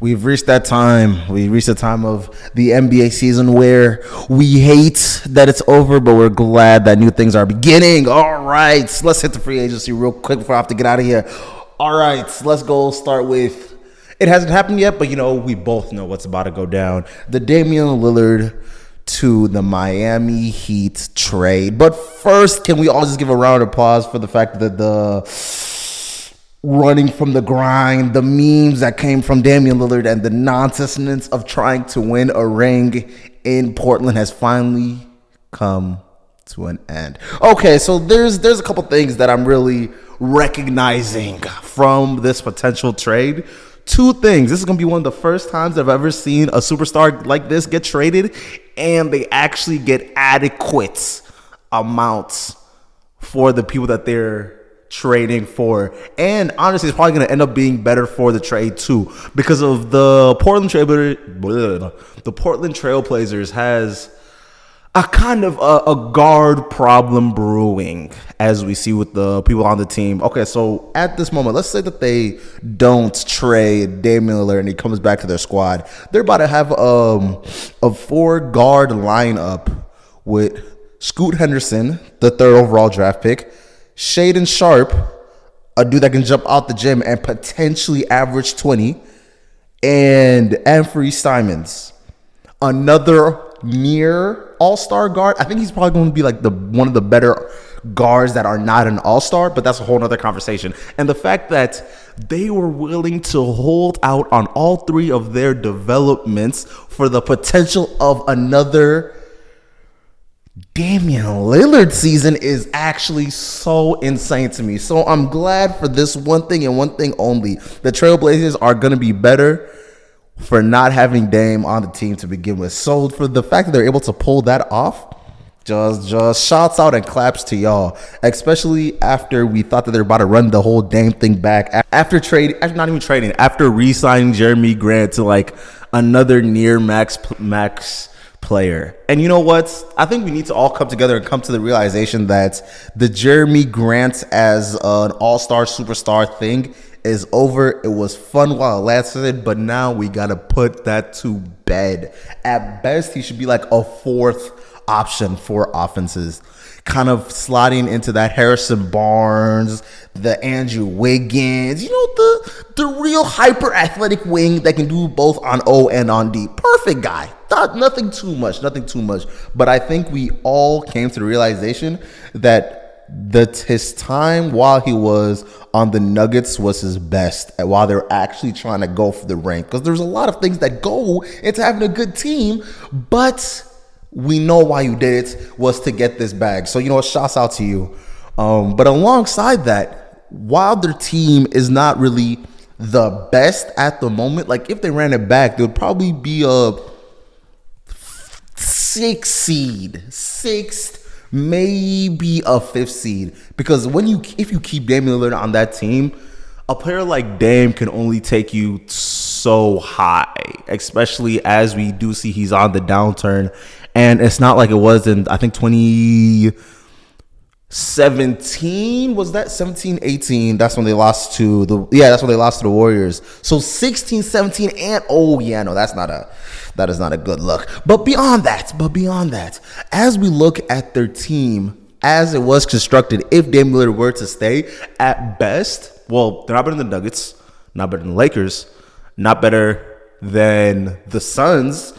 We've reached that time. We reached the time of the NBA season where we hate that it's over, but we're glad that new things are beginning. All right, let's hit the free agency real quick before I have to get out of here. All right, let's go start with. It hasn't happened yet, but we both know what's about to go down. The Damian Lillard to the Miami Heat trade. But first, can we all just give a round of applause for the fact that the running from the grind, the memes that came from Damian Lillard, and the nonsense of trying to win a ring in Portland has finally come to an end. Okay, so there's a couple things that I'm really recognizing from this potential trade. Two things. This is going to be one of the first times I've ever seen a superstar like this get traded, and they actually get adequate amounts for the people that they're trading for. And honestly, it's probably going to end up being better for the trade too, because of the Portland Trailblazers has a kind of a guard problem brewing, as we see with the people on the team. Okay, so at this moment, let's say that they don't trade Damian Lillard and he comes back to their squad. They're about to have a 4-guard lineup with Scoot Henderson, the 3rd overall draft pick, Shaedon Sharpe, a dude that can jump out the gym and potentially average 20, and Anthony Simons, another near all-star guard. I think he's probably going to be like one of the better guards that are not an all-star, but that's a whole other conversation. And the fact that they were willing to hold out on all 3 of their developments for the potential of another Damian Lillard season is actually so insane to me. So I'm glad for this one thing and one thing only. The Trailblazers are going to be better for not having Dame on the team to begin with. So for the fact that they're able to pull that off, just shouts out and claps to y'all, especially after we thought that they're about to run the whole Dame thing back after re-signing Jeremy Grant to like another near max player. And you know what? I think we need to all come together and come to the realization that the Jeremy Grant as an all-star superstar thing is over. It was fun while it lasted, but now we gotta put that to bed. At best, he should be like a 4th option for offenses, kind of sliding into that Harrison Barnes, the Andrew Wiggins, the real hyper athletic wing that can do both on O and on D. Perfect guy. Nothing too much. But I think we all came to the realization that his time while he was on the Nuggets was his best, while they're actually trying to go for the ring. Because there's a lot of things that go into having a good team, but we know why you did it was to get this bag. So, shouts out to you. But alongside that, while their team is not really the best at the moment, like if they ran it back, they would probably be a 6th seed, maybe a 5th seed, because if you keep Damian Lillard on that team, a player like Dame can only take you so high, especially as we do see he's on the downturn. And it's not like it was in, I think, 2017, was that 17, 18? That's when they lost to the Warriors. So 16, 17, and that is not a good look. But beyond that, as we look at their team as it was constructed, if Damian Lillard were to stay, at best, well, they're not better than the Nuggets, not better than the Lakers, not better than the Suns,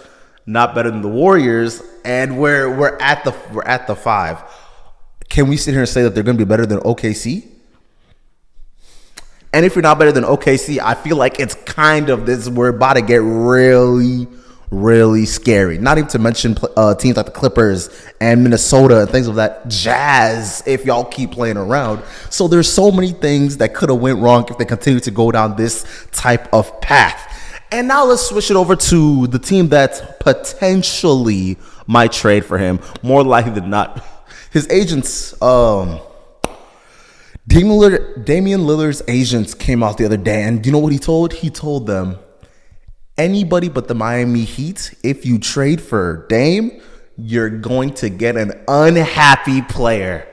not better than the Warriors, and we're at the 5. Can we sit here and say that they're going to be better than OKC? And if you're not better than OKC, I feel like it's kind of this. We're about to get really, really scary. Not even to mention teams like the Clippers and Minnesota and things of that jazz if y'all keep playing around. So there's so many things that could have went wrong if they continue to go down this type of path. And now let's switch it over to the team that potentially might trade for him. More likely than not, his agents, Damian Lillard's agents came out the other day, and you know what he told? He told them, anybody but the Miami Heat, if you trade for Dame, you're going to get an unhappy player.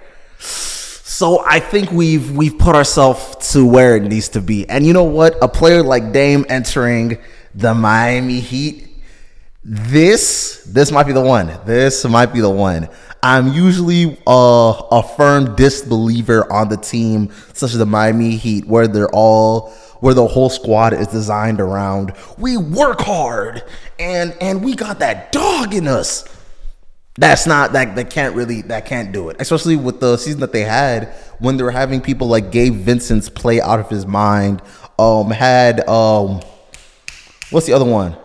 So I think we've put ourselves to where it needs to be. And you know what? A player like Dame entering the Miami Heat, this might be the one. This might be the one. I'm usually a firm disbeliever on the team such as the Miami Heat, where the whole squad is designed around we work hard and we got that dog in us. That's not that can't do it. Especially with the season that they had when they were having people like Gabe Vincent's play out of his mind. What's the other one?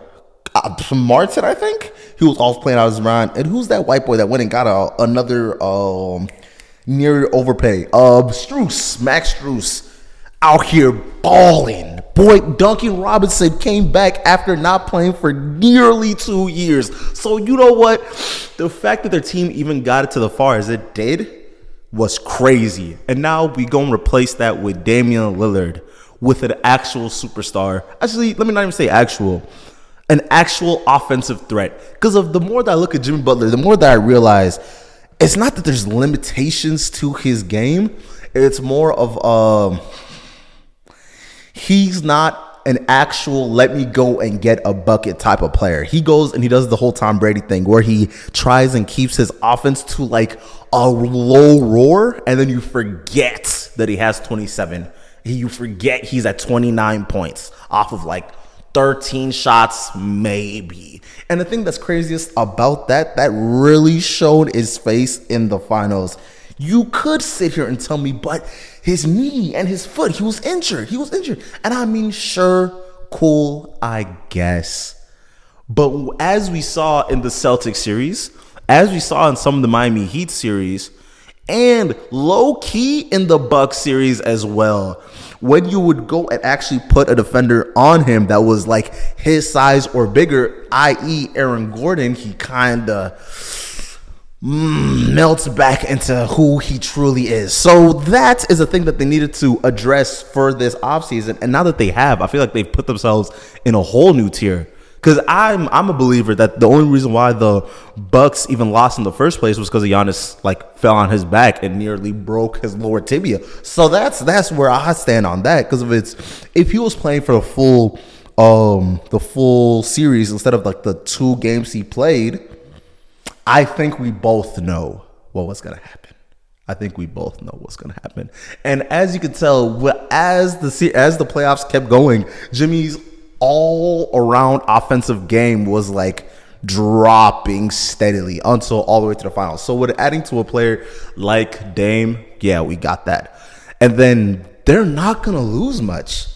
Martin, I think he was also playing out of his mind. And who's that white boy that went and got another near overpay? Max Strus out here balling. Boy, Duncan Robinson came back after not playing for nearly 2 years. So you know what? The fact that their team even got it to the far as it did was crazy. And now we go and replace that with Damian Lillard with an actual superstar. Actually, let me not even say actual. An actual offensive threat. Because of the more that I look at Jimmy Butler, the more that I realize it's not that there's limitations to his game. It's more of he's not an actual let me go and get a bucket type of player. He goes and he does the whole Tom Brady thing where he tries and keeps his offense to like a low roar, and then you forget that he has 27. You forget he's at 29 points off of like 13 shots maybe. And the thing that's craziest about that really showed his face in the finals. You could sit here and tell me, but his knee and his foot, he was injured. And I mean, sure, cool, I guess. But as we saw in the Celtics series, as we saw in some of the Miami Heat series, and low key in the Bucks series as well, when you would go and actually put a defender on him that was like his size or bigger, i.e. Aaron Gordon, he kind of melts back into who he truly is. So that is a thing that they needed to address for this offseason. And now that they have, I feel like they've put themselves in a whole new tier. Because I'm a believer that the only reason why the Bucks even lost in the first place was because Giannis like fell on his back and nearly broke his lower tibia. So that's where I stand on that. Because if he was playing for the full series instead of like the 2 games he played, I think we both know what was gonna happen. And as you can tell, as the playoffs kept going, Jimmy's all around offensive game was like dropping steadily until all the way to the finals. So with adding to a player like Dame, yeah, we got that. And then they're not going to lose much.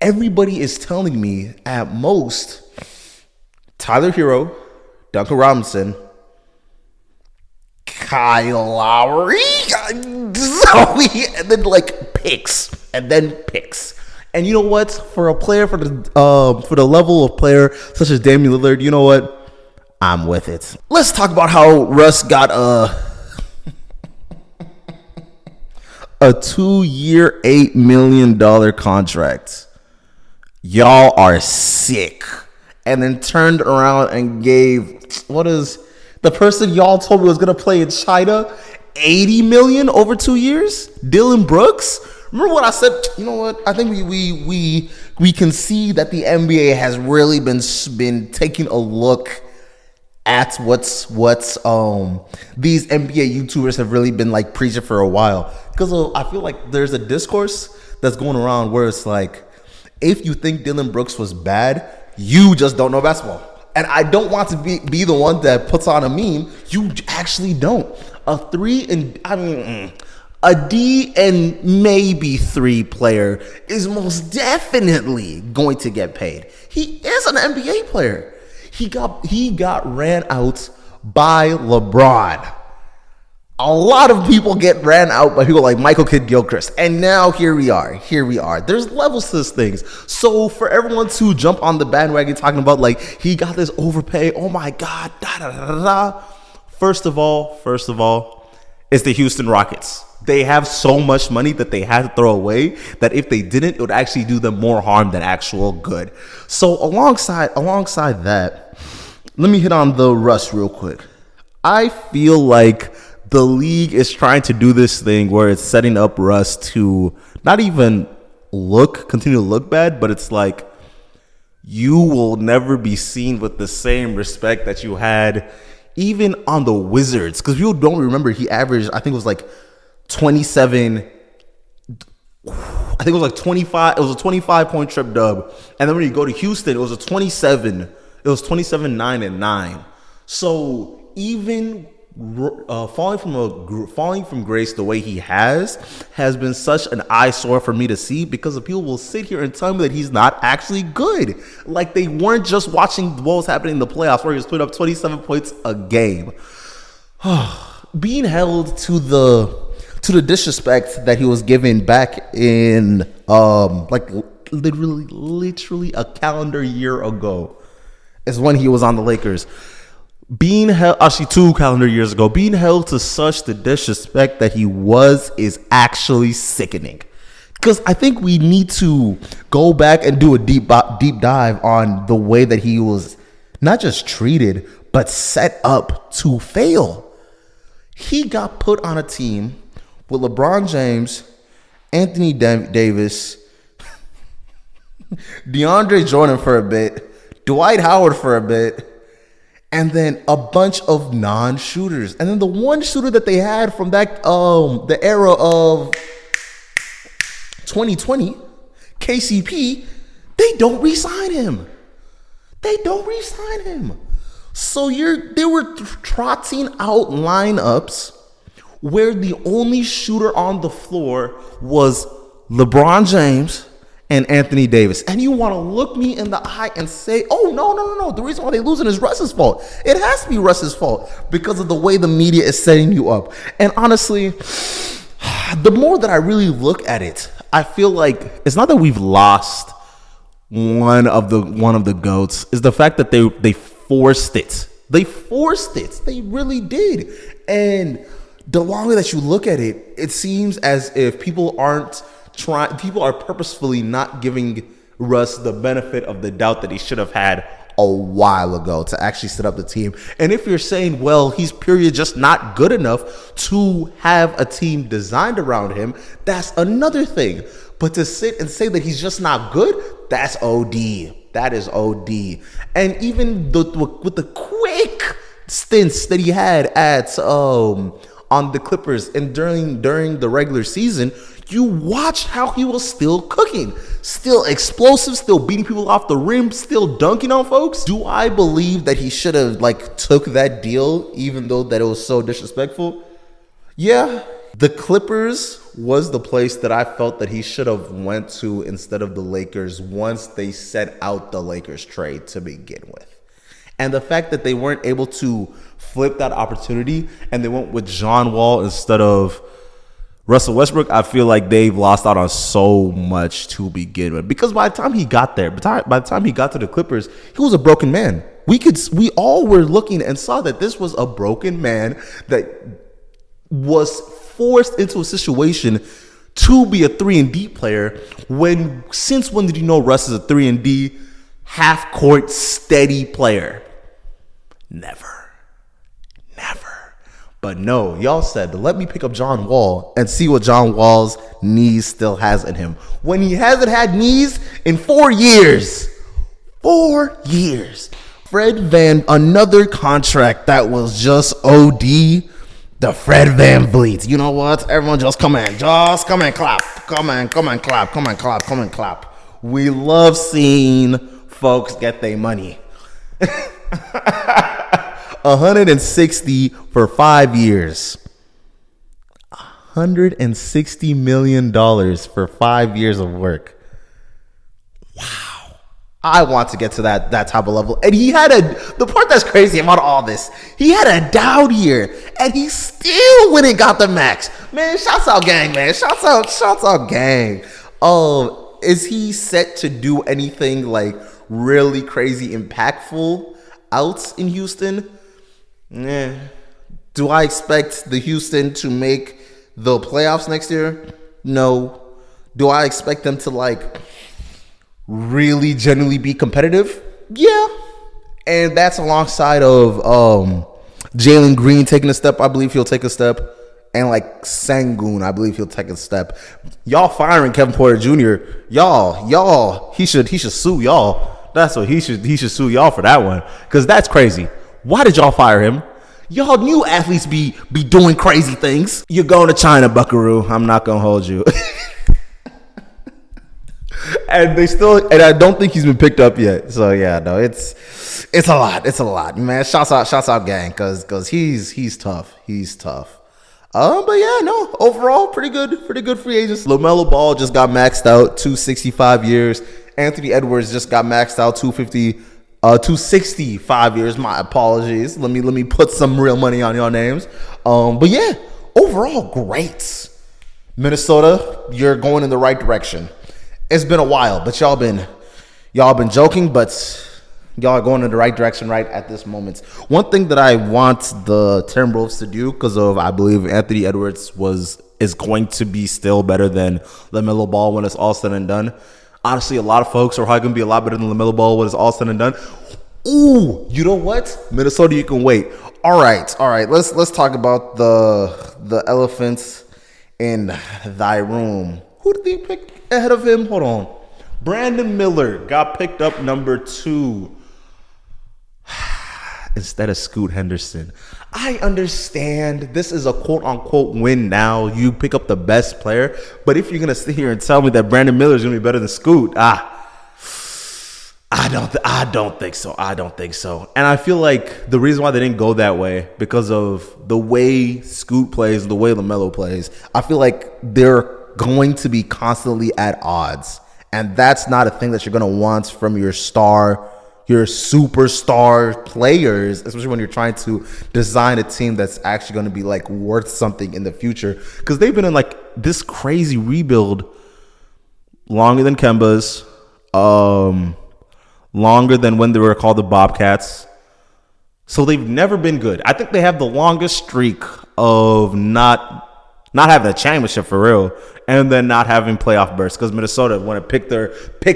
Everybody is telling me at most Tyler Hero, Duncan Robinson, Kyle Lowry, Zoe, and then like picks. And you know what? For a player for the level of player such as Damian Lillard, you know what? I'm with it. Let's talk about how Russ got a 2-year, $8 million contract. Y'all are sick. And then turned around and gave the person y'all told me was gonna play in China $80 million over 2 years? Dylan Brooks. Remember what I said? You know what? I think we can see that the NBA has really been taking a look at what's these NBA YouTubers have really been like preaching for a while. Because I feel like there's a discourse that's going around where it's like, if you think Dylan Brooks was bad, you just don't know basketball. And I don't want to be the one that puts on a meme. You actually don't. A D and maybe 3 player is most definitely going to get paid. He is an NBA player. He got ran out by LeBron. A lot of people get ran out by people like Michael Kidd-Gilchrist. And now here we are. There's levels to this things. So for everyone to jump on the bandwagon talking about like he got this overpay, oh my God, First of all, it's the Houston Rockets. They have so much money that they had to throw away that if they didn't, it would actually do them more harm than actual good. So alongside that, let me hit on the Russ real quick. I feel like the league is trying to do this thing where it's setting up Russ to not even continue to look bad, but it's like you will never be seen with the same respect that you had even on the Wizards. Because people don't remember, he averaged, I think it was like 27. I think it was like 25. It was a 25-point trip dub. And then when you go to Houston, it was a 27. It was 27, 9, and 9. So even falling from grace the way he has been such an eyesore for me to see, because the people will sit here and tell me that he's not actually good. Like they weren't just watching what was happening in the playoffs where he was putting up 27 points a game. Being held to the disrespect that he was given back in like literally a calendar year ago is when he was on the Lakers. Being held, actually 2 calendar years ago, being held to such the disrespect that he was is actually sickening. Because I think we need to go back and do a deep dive on the way that he was not just treated, but set up to fail. He got put on a team with LeBron James, Anthony Davis, DeAndre Jordan for a bit, Dwight Howard for a bit, and then a bunch of non-shooters. And then the one shooter that they had from that the era of 2020, KCP, they don't re-sign him. So they were trotting out lineups where the only shooter on the floor was LeBron James and Anthony Davis. And you want to look me in the eye and say, oh, no. The reason why they're losing is Russ's fault. It has to be Russ's fault because of the way the media is setting you up. And honestly, the more that I really look at it, I feel like it's not that we've lost one of the GOATs. It's the fact that they forced it. They forced it. They really did. And the longer that you look at it, it seems as if people are purposefully not giving Russ the benefit of the doubt that he should have had a while ago to actually set up the team. And if you're saying, well, he's period just not good enough to have a team designed around him, that's another thing. But to sit and say that he's just not good, that's OD. That is OD. And even with the quick stints that he had at on the Clippers and during the regular season, you watched how he was still cooking, still explosive, still beating people off the rim, still dunking on folks. Do I believe that he should have took that deal, even though that it was so disrespectful? Yeah, the Clippers was the place that I felt that he should have went to instead of the Lakers once they set out the Lakers trade to begin with. And the fact that they weren't able to flip that opportunity and they went with John Wall instead of Russell Westbrook, I feel like they've lost out on so much to begin with. Because by the time he got there, by the time he got to the Clippers, he was a broken man. We all were looking and saw that this was a broken man that was forced into a situation to be a 3-and-D player. Since when did you know Russ is a 3-and-D half-court steady player? Never. But no, y'all said, let me pick up John Wall and see what John Wall's knees still has in him. When he hasn't had knees in 4 years. 4 years. Another contract that was just OD. The Fred VanVleet. You know what? Everyone just come and clap. Come and clap. We love seeing folks get their money. 160 for 5 years. $160 million for 5 years of work. Wow. I want to get to that type of level. And the part that's crazy about all this, he had a down year and he still went and got the max. Man, shouts out gang, man. Shouts out gang. Is he set to do anything really crazy impactful out in Houston? Yeah. Do I expect the Houston to make the playoffs next year? No. Do I expect them to really genuinely be competitive? Yeah. And that's alongside of Jalen Green taking a step. I believe he'll take a step. And like Sangoon, I believe he'll take a step. Y'all firing Kevin Porter Jr. Y'all, he should sue y'all. That's what he should sue y'all for that one. Because that's crazy. Why did y'all fire him? Y'all knew athletes be doing crazy things. You're going to China, Buckaroo. I'm not gonna hold you. And I don't think he's been picked up yet. So yeah, no, it's a lot. It's a lot, man. Shouts out, gang, because he's tough. He's tough. But yeah, no, overall, pretty good free agents. LaMelo Ball just got maxed out, 265 years. Anthony Edwards just got maxed out, 265 years. My apologies. Let me put some real money on your names. But yeah, overall, great. Minnesota, you're going in the right direction. It's been a while, but y'all been joking, but y'all are going in the right direction right at this moment. One thing that I want the Timberwolves to do, because of I believe Anthony Edwards is going to be still better than LaMelo Ball when it's all said and done. Honestly, a lot of folks are probably going to be a lot better than LaMelo Ball when it's all said and done. Ooh, you know what? Minnesota, you can wait. All right. Let's talk about the elephants in thy room. Who did they pick ahead of him? Hold on. Brandon Miller got picked up number 2 instead of Scoot Henderson. I understand this is a quote-unquote win now. You pick up the best player. But if you're going to sit here and tell me that Brandon Miller is going to be better than Scoot, I don't think so. And I feel like the reason why they didn't go that way, because of the way Scoot plays, the way LaMelo plays, I feel like they're going to be constantly at odds. And that's not a thing that you're going to want from your superstar players, especially when you're trying to design a team that's actually going to be like worth something in the future. Because they've been in like this crazy rebuild longer than Kemba's, longer than when they were called the Bobcats. So they've never been good. I think they have the longest streak of not having a championship for real, and then not having playoff berths, because Minnesota want to pick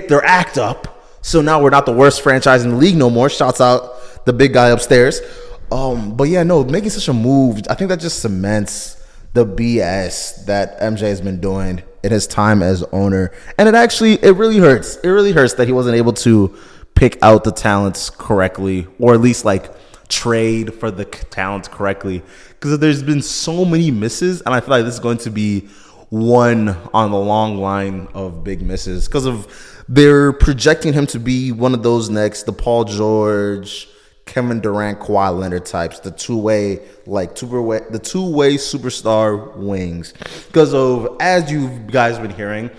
their act up. So now we're not the worst franchise in the league no more. Shouts out the big guy upstairs. But yeah, no, making such a move, I think that just cements the BS that MJ has been doing in his time as owner. And it really hurts. It really hurts that he wasn't able to pick out the talents correctly, or at least like trade for the talents correctly, because there's been so many misses, and I feel like this is going to be one on the long line of big misses, because of they're projecting him to be one of those next, the Paul George, Kevin Durant, Kawhi Leonard types, the two-way superstar wings. Because of, as you guys been hearing,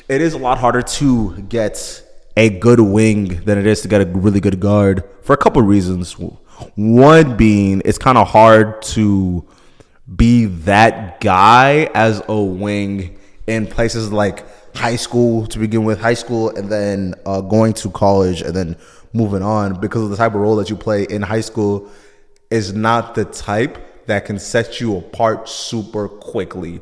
it is a lot harder to get a good wing than it is to get a really good guard for a couple of reasons. One being, it's kind of hard to be that guy as a wing in places like high school to begin with, and then going to college and then moving on, because of the type of role that you play in high school is not the type that can set you apart super quickly.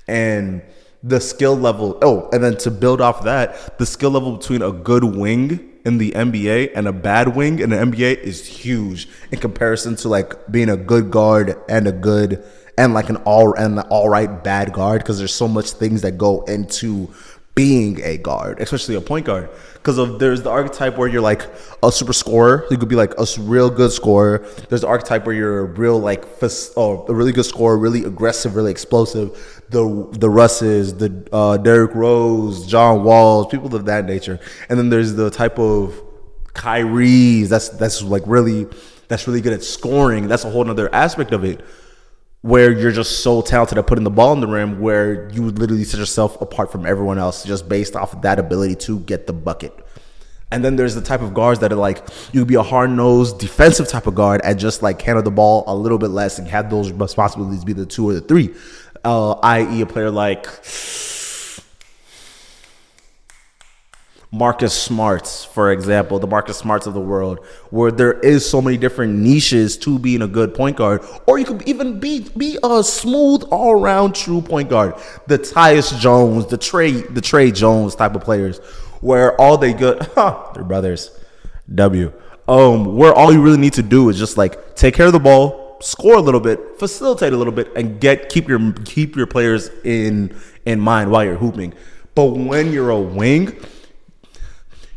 And the skill level, and then to build off that, the skill level between a good wing in the NBA and a bad wing in the NBA is huge in comparison to like being a good guard and an all right bad guard, because there's so much things that go into being a guard, especially a point guard. Because there's the archetype where you're like a super scorer, you could be like a real good scorer. There's the archetype where you're a real a really good scorer, really aggressive, really explosive. The Russes, the Derrick Rose, John Walls, people of that nature. And then there's the type of Kyries that's really good at scoring. That's a whole other aspect of it, where you're just so talented at putting the ball in the rim, where you would literally set yourself apart from everyone else just based off of that ability to get the bucket. And then there's the type of guards that are like, you could be a hard-nosed defensive type of guard and just like handle the ball a little bit less and have those responsibilities be the 2 or the 3, i.e. a player like Marcus Smarts, for example, the Marcus Smarts of the world, where there is so many different niches to being a good point guard. Or you could even be a smooth all-around true point guard. The Tyus Jones, the Trey Jones type of players, where all they good, they're brothers, where all you really need to do is just like take care of the ball, score a little bit, facilitate a little bit, and keep your players in mind while you're hooping. But when you're a wing,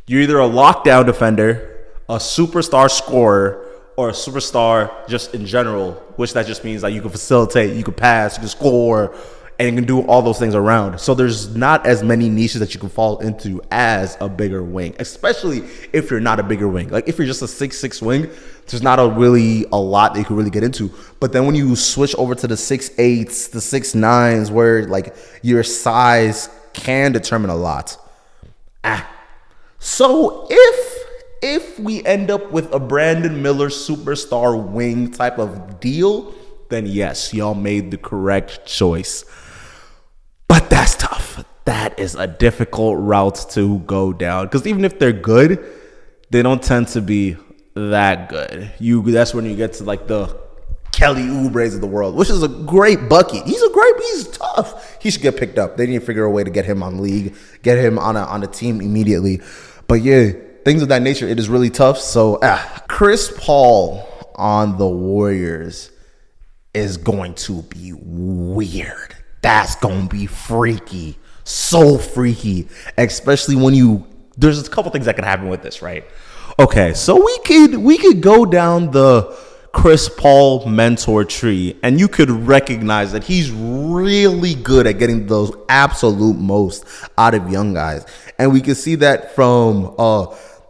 you're either a lockdown defender, a superstar scorer, or a superstar just in general, which that just means like you can facilitate, you can pass, you can score, and you can do all those things around. So there's not as many niches that you can fall into as a bigger wing, especially if you're not a bigger wing. Like if you're just a 6'6" wing, there's not a lot that you can really get into. But then when you switch over to the 6'8s, the 6'9s, where like your size can determine a lot. So if we end up with a Brandon Miller superstar wing type of deal, then yes, y'all made the correct choice. But that's tough. That is a difficult route to go down, because even if they're good, they don't tend to be that good. That's when you get to like the Kelly Oubre's of the world, which is a great bucket. He's tough. He should get picked up. They need to figure a way to get him on league, get him on a team immediately. But yeah, things of that nature, it is really tough. So Chris Paul on the Warriors is going to be weird. That's going to be freaky. So freaky. Especially when there's a couple things that can happen with this, right? Okay, so we could go down the Chris Paul mentor tree, and you could recognize that he's really good at getting those absolute most out of young guys. And we can see that from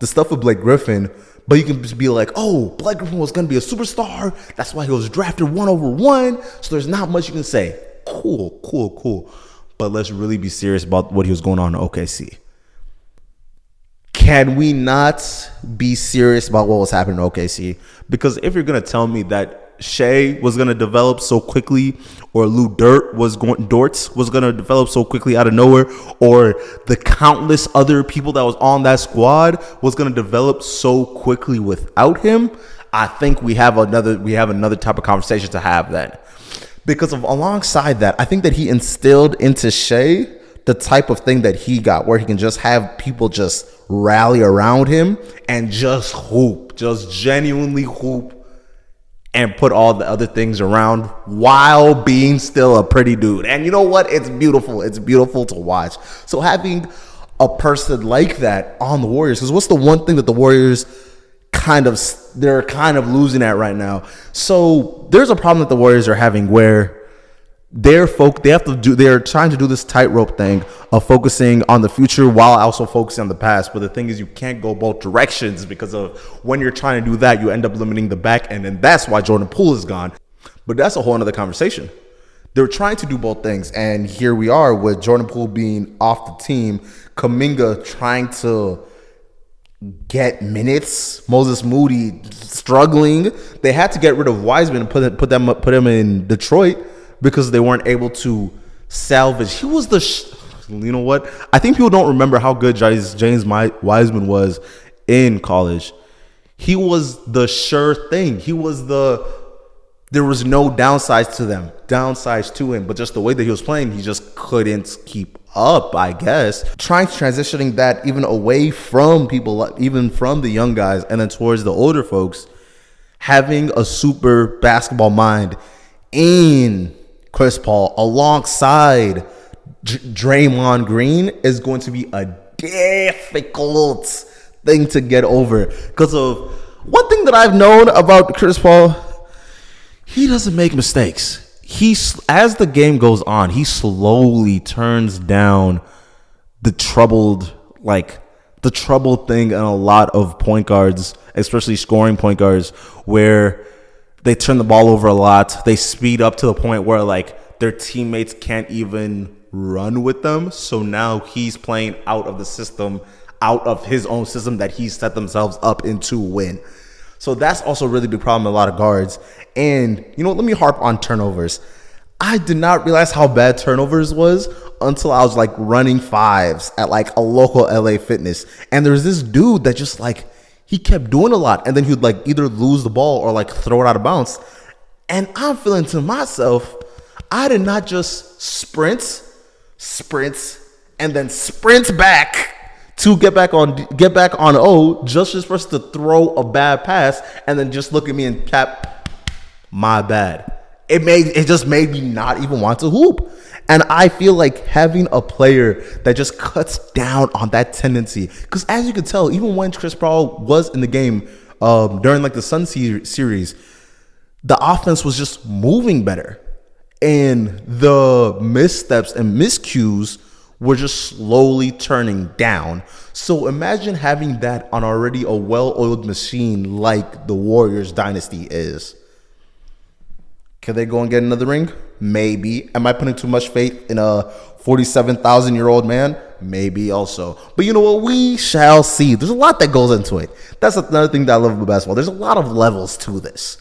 the stuff with Blake Griffin. But you can just be like, oh, Blake Griffin was going to be a superstar. That's why he was drafted 1 over 1. So there's not much you can say. Cool. But let's really be serious about what he was going on in OKC. Can we not be serious about what was happening in OKC? Because if you're going to tell me that Shea was going to develop so quickly, or Lou Dortz was going to develop so quickly out of nowhere, or the countless other people that was on that squad was going to develop so quickly without him, I think we have another type of conversation to have then. Because alongside that, I think that he instilled into Shea the type of thing that he got, where he can just have people just rally around him and just hoop, just genuinely hoop, and put all the other things around while being still a pretty dude. And you know what? It's beautiful. It's beautiful to watch. So having a person like that on the Warriors, because what's the one thing that the Warriors they're kind of losing at right now? So there's a problem that the Warriors are having where they're trying to do this tightrope thing of focusing on the future while also focusing on the past. But the thing is, you can't go both directions, because of when you're trying to do that, you end up limiting the back end, and that's why Jordan Poole is gone. But that's a whole other conversation. They're trying to do both things, and here we are with Jordan Poole being off the team, Kuminga trying to get minutes, Moses Moody struggling. They had to get rid of Wiseman and put him in Detroit, because they weren't able to salvage. He was you know what? I think people don't remember how good James Wiseman was in college. He was the sure thing. There was no downsides to him, but just the way that he was playing, he just couldn't keep up, I guess. Transitioning that even away from people, even from the young guys, and then towards the older folks, having a super basketball mind in Chris Paul alongside Draymond Green is going to be a difficult thing to get over. Because of one thing that I've known about Chris Paul, he doesn't make mistakes. As the game goes on, he slowly turns down the troubled thing in a lot of point guards, especially scoring point guards, where they turn the ball over a lot. They speed up to the point where like their teammates can't even run with them. So now he's playing out of the system, out of his own system that he's set themselves up into win. So that's also a really big problem in a lot of guards. And, let me harp on turnovers. I did not realize how bad turnovers was until I was like running fives at like a local LA Fitness. And there's this dude that just he kept doing a lot, and then he would either lose the ball or throw it out of bounds. And I'm feeling to myself, I did not just sprints, and then sprints back to get back on O just for us to throw a bad pass and then just look at me and tap. My bad. It just made me not even want to hoop. And I feel like having a player that just cuts down on that tendency, because as you can tell, even when Chris Paul was in the game during like the series, the offense was just moving better, and the missteps and miscues were just slowly turning down. So imagine having that on already a well-oiled machine like the Warriors dynasty is. Can they go and get another ring? Maybe. Am I putting too much faith in a 47,000-year-old man? Maybe also. But you know what? We shall see. There's a lot that goes into it. That's another thing that I love about basketball. There's a lot of levels to this.